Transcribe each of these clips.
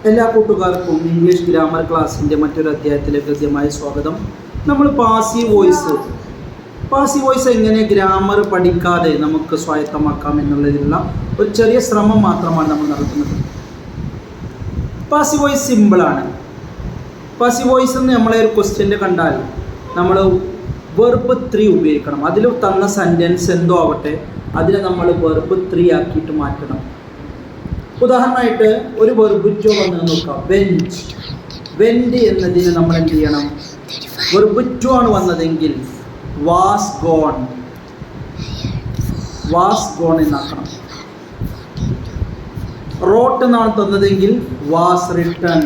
എല്ലാ കൂട്ടുകാർക്കും English grammar ക്ലാസ്സിൻ്റെ മറ്റൊരു അധ്യായത്തിലേക്ക് ഹൃദ്യമായ സ്വാഗതം. നമ്മൾ പാസീവ് വോയിസ് എങ്ങനെ ഗ്രാമർ പഠിക്കാതെ നമുക്ക് സ്വായത്തമാക്കാം എന്നുള്ളതിനുള്ള ഒരു ചെറിയ ശ്രമം മാത്രമാണ് നമ്മൾ നടത്തുന്നത്. പാസീവ് വോയിസ് സിമ്പിളാണ്. പാസീവ് വോയിസ് എന്ന് നമ്മളെ ഒരു ക്വസ്റ്റ്യൻ്റെ കണ്ടാൽ നമ്മൾ വെർബ് 3 ഉപയോഗിക്കണം. അതിൽ തന്ന സെൻറ്റൻസ് എന്തോ ആവട്ടെ, അതിനെ നമ്മൾ വെർബ് 3 ആക്കിയിട്ട് മാറ്റണം. ഉദാഹരണമായിട്ട് ഒരു വെർബ് ടു വന്ന് നോക്കാം. വെൻറ്റ് എന്നതിന് നമ്മൾ എന്ത് ചെയ്യണം? വെർബ് ടു ആണ് വന്നതെങ്കിൽ വാസ് ഗോൺ എന്നാക്കണം. റോട്ട് എന്നാണ് തന്നതെങ്കിൽ വാസ് റിട്ടൺ.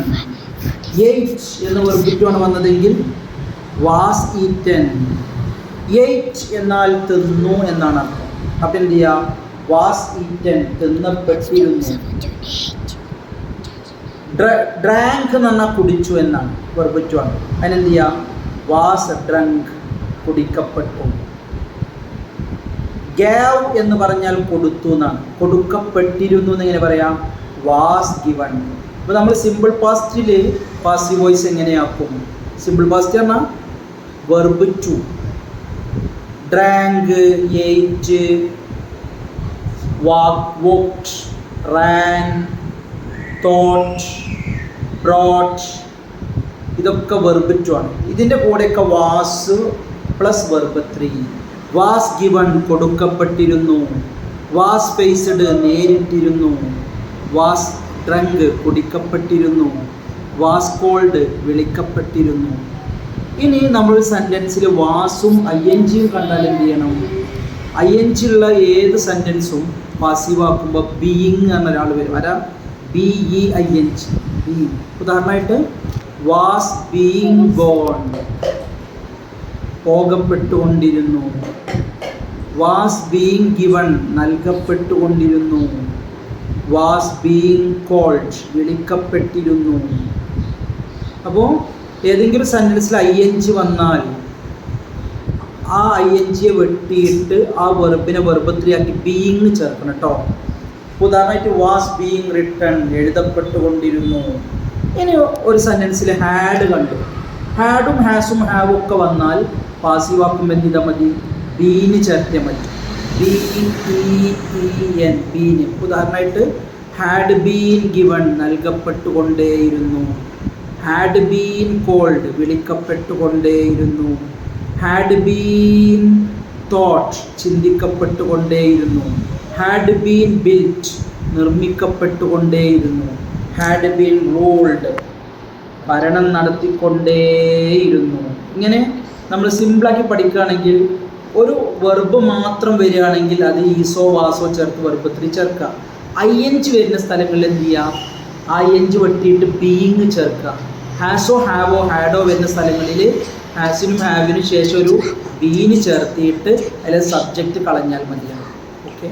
എയ്റ്റ് എന്ന വെർബ് ടു ആണ് വന്നതെങ്കിൽ വാസ് ഈറ്റൻ. എയ്റ്റ് എന്നാൽ തിന്നു എന്നാണ് അർത്ഥം. അപ്പം എന്ത് ചെയ്യുക? Was eaten, തിന്നപ്പെട്ടിരുന്നു. ഡ്രാങ്ക് എന്ന് പറഞ്ഞാൽ കുടിച്ചു എന്നാണ്, വെർബ് ടു ആണ്. അതിനെന്ത് ചെയ്യുക? Was drunk, കുടിക്കപ്പെട്ടു. ഗേവ് എന്ന് പറഞ്ഞാൽ കൊടുത്തു എന്നാണ്. കൊടുക്കപ്പെട്ടിരുന്നു എന്നിങ്ങനെ പറയാം, വാസ് ഗിവൺ. അപ്പോൾ നമ്മൾ സിമ്പിൾ പാസ്റ്റിൽ പാസീവ് വോയിസ് എങ്ങനെയാക്കും? സിമ്പിൾ പാസ്റ്റ് പറഞ്ഞാൽ verb two, drank, ate, walked, ran, thought, brought, ഇതൊക്കെ വെർബ് ടു ആണ്. ഇതിൻ്റെ കൂടെയൊക്കെ was plus verb 3. Was given, കൊടുക്കപ്പെട്ടിരുന്നു. വാസ് ഫേസ്ഡ്, നേരിട്ടിരുന്നു. വാസ് ഡ്രങ്ക്, കുടിക്കപ്പെട്ടിരുന്നു. വാസ് കോൾഡ്, വിളിക്കപ്പെട്ടിരുന്നു. ഇനി നമ്മൾ സെൻറ്റൻസിൽ വാസും INGയും കണ്ടാൽ എന്ത് ചെയ്യണം? ING ഉള്ള ഏത് സെൻറ്റൻസും പാസീവ് ആക്കുമ്പോൾ ബീയിങ് എന്ന ഒരാൾ വരും. ആരാ? BEING. ഉദാഹരണമായിട്ട് വാസ് ബീയിങ് ഗോൺ, പോകപ്പെട്ടുകൊണ്ടിരുന്നു. വാസ് ബീയിങ് ഗിവൺ, നൽകപ്പെട്ടുകൊണ്ടിരുന്നു. വാസ് ബീയിങ് കോൾഡ്, വിളിക്കപ്പെട്ടിരുന്നു. അപ്പോൾ ഏതെങ്കിലും സെൻറ്റൻസിൽ ING വന്നാൽ ആ INGയെ വെട്ടിയിട്ട് ആ വെർബിനെ വെർബ് 3 ആക്കി ബീയിങ് ചേർക്കണം കേട്ടോ. ഉദാഹരണമായിട്ട് വാസ് ബീയിങ് റിട്ടൺ, എഴുതപ്പെട്ടുകൊണ്ടിരുന്നു. ഇനി ഒരു സെൻറ്റൻസിൽ ഹാഡ് കണ്ടു. ഹാഡും ഹാസും ഹാവും ഒക്കെ വന്നാൽ പാസീവ് ആക്കുമ്പോൾ എന്ത് ചെയ്താൽ മതി? ബീന് ചേർത്തിയാൽ മതി. BEEN, been. ഉദാഹരണമായിട്ട് ഹാഡ് ബീൻ ഗിവൺ, നൽകപ്പെട്ടുകൊണ്ടേയിരുന്നു. ഹാഡ് ബീൻ കോൾഡ്, വിളിക്കപ്പെട്ടുകൊണ്ടേയിരുന്നു. ഹാഡ് ബീൻ തോട്ട്, ചിന്തിക്കപ്പെട്ടുകൊണ്ടേയിരുന്നു. ഹാഡ് ബീൻ ബിൽറ്റ്, നിർമ്മിക്കപ്പെട്ടുകൊണ്ടേയിരുന്നു. ഹാഡ് ബീൻ റൂൾഡ്, ഭരണം നടത്തിക്കൊണ്ടേയിരുന്നു. ഇങ്ങനെ നമ്മൾ സിമ്പിളാക്കി പഠിക്കുകയാണെങ്കിൽ ഒരു വെർബ് മാത്രം വരികയാണെങ്കിൽ അത് ഈസോ വാസോ ചേർത്ത് വെർബ് 3 ചേർക്കുക. ING വരുന്ന സ്ഥലങ്ങളിൽ എന്ത് ചെയ്യുക? ING വെട്ടിയിട്ട് ബീയിങ് ചേർക്കുക. ഹാസോ ഹാവോ ഹാഡോ വരുന്ന സ്ഥലങ്ങളിൽ ഹാസിനും ഹാവിനും ശേഷം ഒരു ബീന് ചേർത്തിയിട്ട് അതിൽ സബ്ജക്റ്റ് കളഞ്ഞാൽ മതിയാണ്. ഓക്കെ.